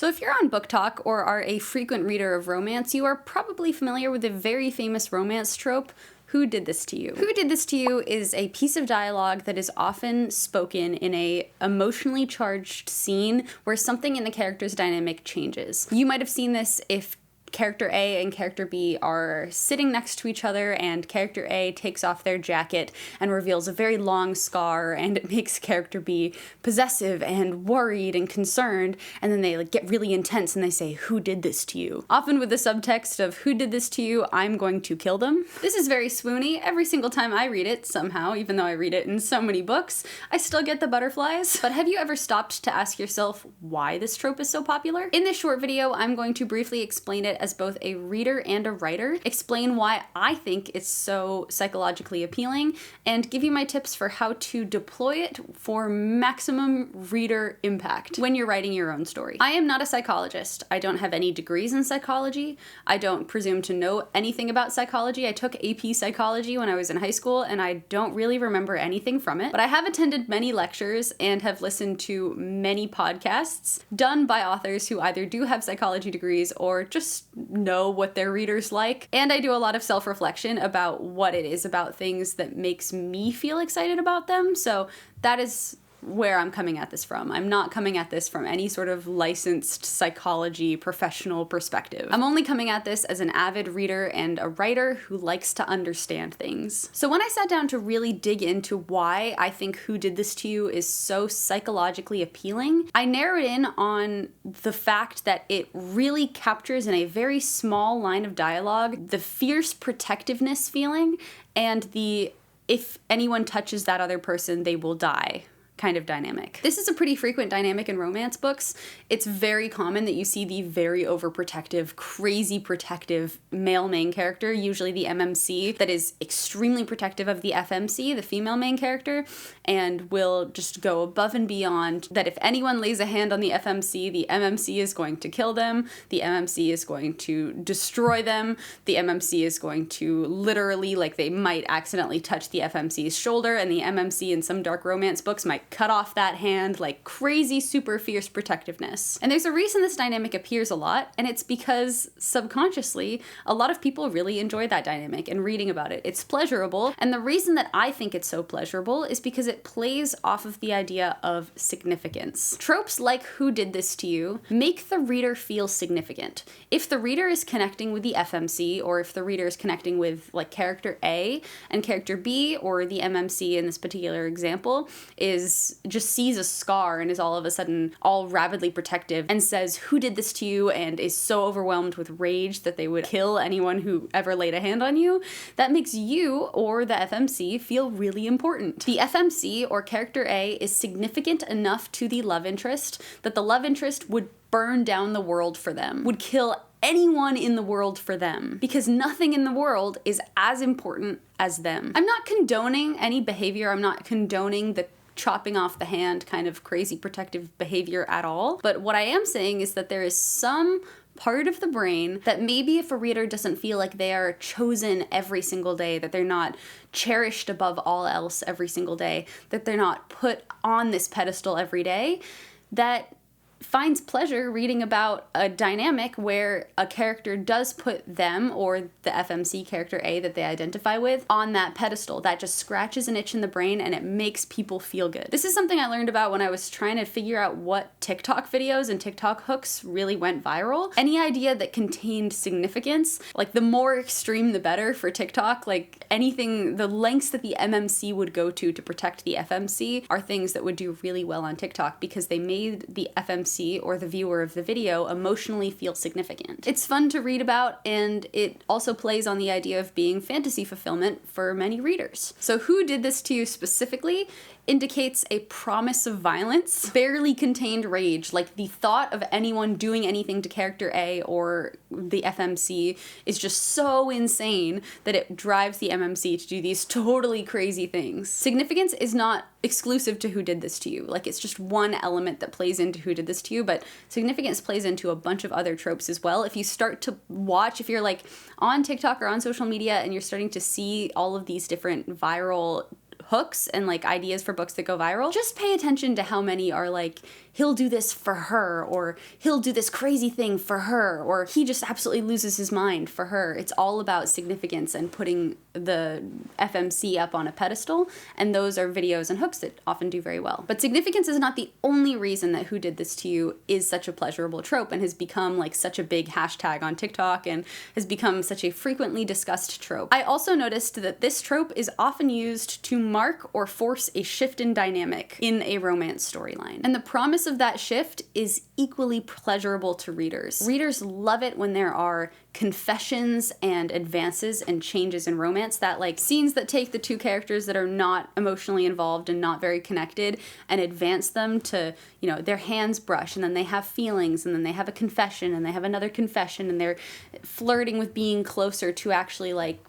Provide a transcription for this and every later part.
So if you're on Book Talk or are a frequent reader of romance, you are probably familiar with a very famous romance trope, "Who did this to you?" "Who did this to you" is a piece of dialogue that is often spoken in a emotionally charged scene where something in the character's dynamic changes. You might have seen this if character A and character B are sitting next to each other and character A takes off their jacket and reveals a very long scar, and it makes character B possessive and worried and concerned, and then they get really intense and they say, "Who did this to you?" Often with the subtext of, "Who did this to you? I'm going to kill them." This is very swoony. Every single time I read it, somehow, even though I read it in so many books, I still get the butterflies. But have you ever stopped to ask yourself why this trope is so popular? In this short video, I'm going to briefly explain it as both a reader and a writer, explain why I think it's so psychologically appealing, and give you my tips for how to deploy it for maximum reader impact when you're writing your own story. I am not a psychologist. I don't have any degrees in psychology. I don't presume to know anything about psychology. I took AP psychology when I was in high school, and I don't really remember anything from it, but I have attended many lectures and have listened to many podcasts done by authors who either do have psychology degrees or just know what their readers like. And I do a lot of self-reflection about what it is about things that makes me feel excited about them. So that is where I'm coming at this from. I'm not coming at this from any sort of licensed psychology professional perspective. I'm only coming at this as an avid reader and a writer who likes to understand things. So when I sat down to really dig into why I think Who Did This to You is so psychologically appealing, I narrowed in on the fact that it really captures in a very small line of dialogue the fierce protectiveness feeling and the "if anyone touches that other person, they will die" kind of dynamic. This is a pretty frequent dynamic in romance books. It's very common that you see the very overprotective, crazy protective male main character, usually the MMC, that is extremely protective of the FMC, the female main character, and will just go above and beyond that if anyone lays a hand on the FMC, the MMC is going to kill them, the MMC is going to destroy them, the MMC is going to literally, like, they might accidentally touch the FMC's shoulder, and the MMC in some dark romance books might cut off that hand, like crazy, super fierce protectiveness. And there's a reason this dynamic appears a lot, and it's because subconsciously, a lot of people really enjoy that dynamic and reading about it. It's pleasurable, and the reason that I think it's so pleasurable is because it plays off of the idea of significance. Tropes like "Who Did This to You" make the reader feel significant. If the reader is connecting with the FMC, or if the reader is connecting with like character A and character B, or the MMC in this particular example just sees a scar and is all of a sudden all rabidly protective and says, "Who did this to you?" and is so overwhelmed with rage that they would kill anyone who ever laid a hand on you, that makes you or the FMC feel really important. The FMC or character A is significant enough to the love interest that the love interest would burn down the world for them, would kill anyone in the world for them, because nothing in the world is as important as them. I'm not condoning any behavior. I'm not condoning the chopping off the hand kind of crazy protective behavior at all. But what I am saying is that there is some part of the brain that maybe if a reader doesn't feel like they are chosen every single day, that they're not cherished above all else every single day, that they're not put on this pedestal every day, that finds pleasure reading about a dynamic where a character does put them, or the FMC character A that they identify with, on that pedestal. That just scratches an itch in the brain and it makes people feel good. This is something I learned about when I was trying to figure out what TikTok videos and TikTok hooks really went viral. Any idea that contained significance, like the more extreme the better for TikTok, like anything, the lengths that the MMC would go to protect the FMC are things that would do really well on TikTok because they made the FMC or the viewer of the video emotionally feel significant. It's fun to read about, and it also plays on the idea of being fantasy fulfillment for many readers. So Who Did This to You specifically indicates a promise of violence, barely contained rage, like the thought of anyone doing anything to character A or the FMC is just so insane that it drives the MMC to do these totally crazy things. Significance is not exclusive to Who Did This to You. Like, it's just one element that plays into Who Did This to You, but significance plays into a bunch of other tropes as well. If you start to watch, if you're like on TikTok or on social media and you're starting to see all of these different viral hooks and like ideas for books that go viral, just pay attention to how many are like he'll do this for her, or he'll do this crazy thing for her, or he just absolutely loses his mind for her. It's all about significance and putting the FMC up on a pedestal, and those are videos and hooks that often do very well. But significance is not the only reason that Who Did This to You is such a pleasurable trope and has become like such a big hashtag on TikTok and has become such a frequently discussed trope. I also noticed that this trope is often used to mark or force a shift in dynamic in a romance storyline. And the promise of that shift is equally pleasurable to readers. Readers love it when there are confessions and advances and changes in romance, that like scenes that take the two characters that are not emotionally involved and not very connected and advance them to, you know, their hands brush, and then they have feelings, and then they have a confession, and they have another confession, and they're flirting with being closer to actually like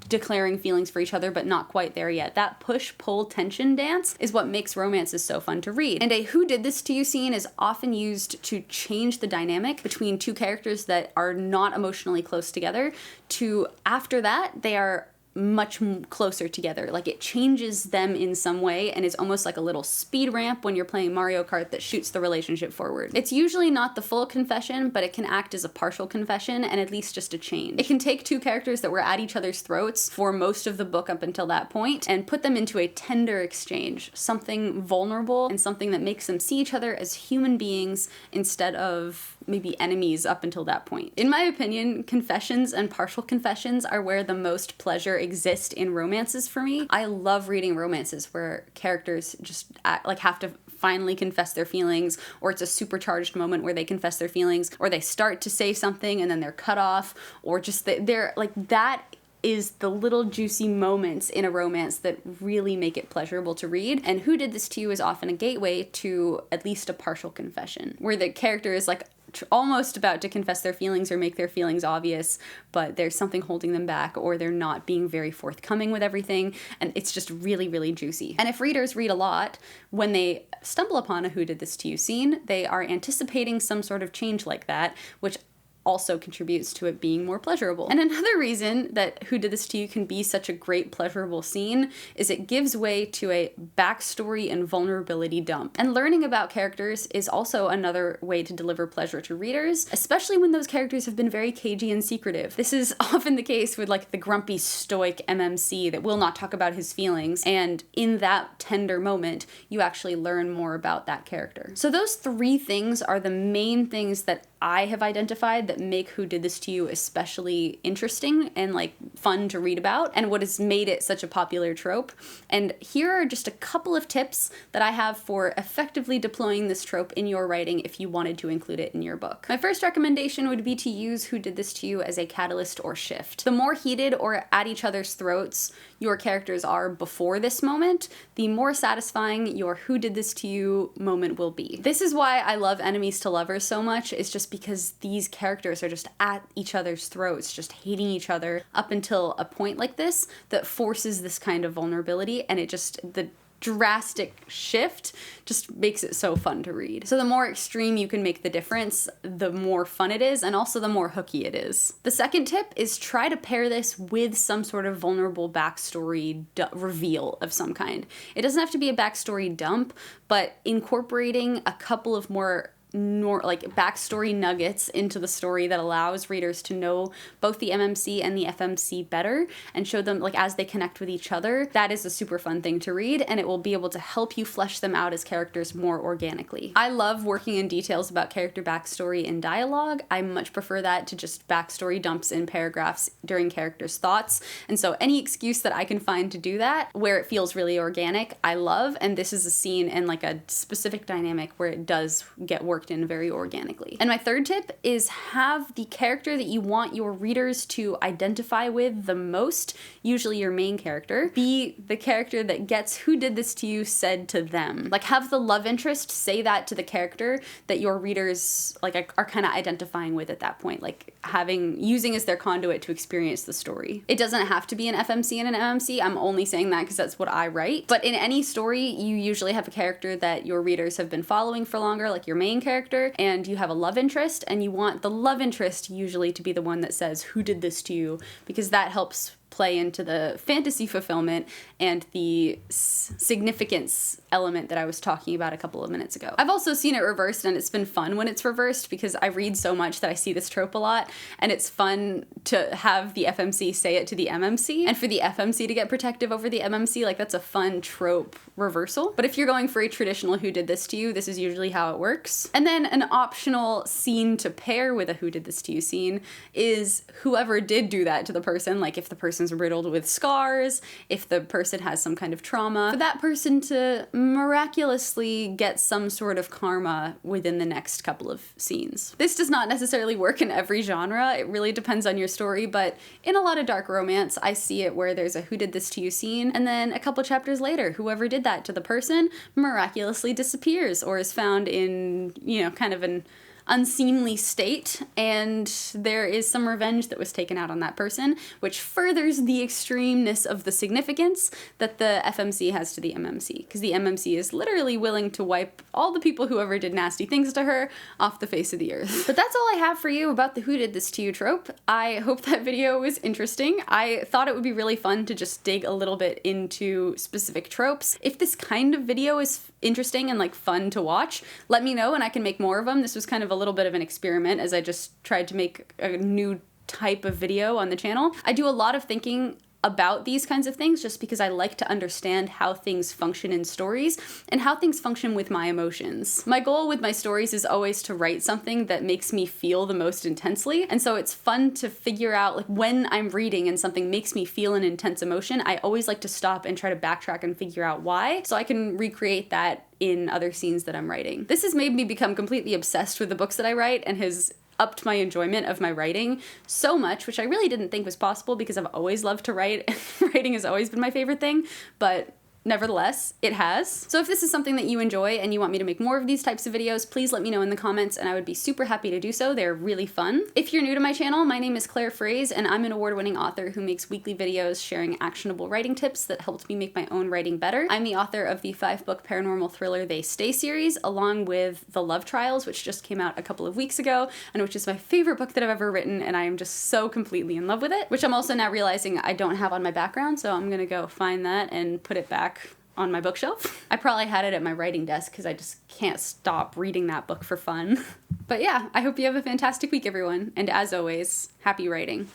declaring feelings for each other, but not quite there yet. That push-pull tension dance is what makes romances so fun to read. And a Who Did This to You scene is often used to change the dynamic between two characters that are not emotionally close together to, after that, they are much closer together. Like it changes them in some way and is almost like a little speed ramp when you're playing Mario Kart that shoots the relationship forward. It's usually not the full confession, but it can act as a partial confession and at least just a change. It can take two characters that were at each other's throats for most of the book up until that point and put them into a tender exchange, something vulnerable and something that makes them see each other as human beings instead of maybe enemies up until that point. In my opinion, confessions and partial confessions are where the most pleasure exist in romances for me. I love reading romances where characters just like have to finally confess their feelings, or it's a supercharged moment where they confess their feelings, or they start to say something and then they're cut off, or just they're like, that is the little juicy moments in a romance that really make it pleasurable to read. And Who Did This to You is often a gateway to at least a partial confession, where the character is like almost about to confess their feelings or make their feelings obvious, but there's something holding them back, or they're not being very forthcoming with everything, and it's just really, really juicy. And if readers read a lot, when they stumble upon a Who Did This to You scene, they are anticipating some sort of change like that, which also contributes to it being more pleasurable. And another reason that Who Did This to You can be such a great pleasurable scene is it gives way to a backstory and vulnerability dump. And learning about characters is also another way to deliver pleasure to readers, especially when those characters have been very cagey and secretive. This is often the case with like the grumpy stoic MMC that will not talk about his feelings, and in that tender moment you actually learn more about that character. So those three things are the main things that I have identified that make Who Did This to You especially interesting and like fun to read about, and what has made it such a popular trope. And here are just a couple of tips that I have for effectively deploying this trope in your writing if you wanted to include it in your book. My first recommendation would be to use Who Did This to You as a catalyst or shift. The more heated or at each other's throats your characters are before this moment, the more satisfying your Who Did This to You moment will be. This is why I love Enemies to Lovers so much, is just because these characters are just at each other's throats, just hating each other up until a point like this that forces this kind of vulnerability, and it just, the drastic shift just makes it so fun to read. So the more extreme you can make the difference, the more fun it is, and also the more hooky it is. The second tip is try to pair this with some sort of vulnerable backstory reveal of some kind. It doesn't have to be a backstory dump, but incorporating a couple of more like backstory nuggets into the story that allows readers to know both the MMC and the FMC better and show them like as they connect with each other. That is a super fun thing to read, and it will be able to help you flesh them out as characters more organically. I love working in details about character backstory in dialogue. I much prefer that to just backstory dumps in paragraphs during characters' thoughts, and so any excuse that I can find to do that where it feels really organic, I love, and this is a scene and like a specific dynamic where it does get worked in very organically. And my third tip is have the character that you want your readers to identify with the most, usually your main character, be the character that gets Who Did This to You said to them. Like have the love interest say that to the character that your readers like are kind of identifying with at that point, like using as their conduit to experience the story. It doesn't have to be an FMC and an MMC. I'm only saying that because that's what I write. But in any story, you usually have a character that your readers have been following for longer, like your main character, and you have a love interest, and you want the love interest usually to be the one that says Who Did This to You, because that helps play into the fantasy fulfillment and the significance element that I was talking about a couple of minutes ago. I've also seen it reversed, and it's been fun when it's reversed because I read so much that I see this trope a lot, and it's fun to have the FMC say it to the MMC, and for the FMC to get protective over the MMC, like that's a fun trope reversal. But if you're going for a traditional who did this to you, this is usually how it works. And then an optional scene to pair with a who did this to you scene is whoever did do that to the person, like if the person's riddled with scars, if the person has some kind of trauma, for that person to miraculously get some sort of karma within the next couple of scenes. This does not necessarily work in every genre, it really depends on your story, but in a lot of dark romance, I see it where there's a who did this to you scene, and then a couple chapters later, whoever did that to the person miraculously disappears or is found in, you know, kind of an unseemly state, and there is some revenge that was taken out on that person, which furthers the extremeness of the significance that the FMC has to the MMC, because the MMC is literally willing to wipe all the people who ever did nasty things to her off the face of the earth. But that's all I have for you about the who did this to you trope. I hope that video was interesting. I thought it would be really fun to just dig a little bit into specific tropes. If this kind of video is interesting and like fun to watch, let me know and I can make more of them. This was kind of a little bit of an experiment as I just tried to make a new type of video on the channel. I do a lot of thinking about these kinds of things just because I like to understand how things function in stories and how things function with my emotions. My goal with my stories is always to write something that makes me feel the most intensely, and so it's fun to figure out, like, when I'm reading and something makes me feel an intense emotion, I always like to stop and try to backtrack and figure out why, so I can recreate that in other scenes that I'm writing. This has made me become completely obsessed with the books that I write and has upped my enjoyment of my writing so much, which I really didn't think was possible because I've always loved to write and writing has always been my favorite thing, but nevertheless, it has. So if this is something that you enjoy and you want me to make more of these types of videos, please let me know in the comments and I would be super happy to do so. They're really fun. If you're new to my channel, my name is Claire Fraze and I'm an award-winning author who makes weekly videos sharing actionable writing tips that helped me make my own writing better. I'm the author of the 5-book paranormal thriller They Stay series, along with The Love Trials, which just came out a couple of weeks ago and which is my favorite book that I've ever written, and I am just so completely in love with it, which I'm also now realizing I don't have on my background, so I'm gonna go find that and put it back on my bookshelf. I probably had it at my writing desk because I just can't stop reading that book for fun. But yeah, I hope you have a fantastic week, everyone, and as always, happy writing.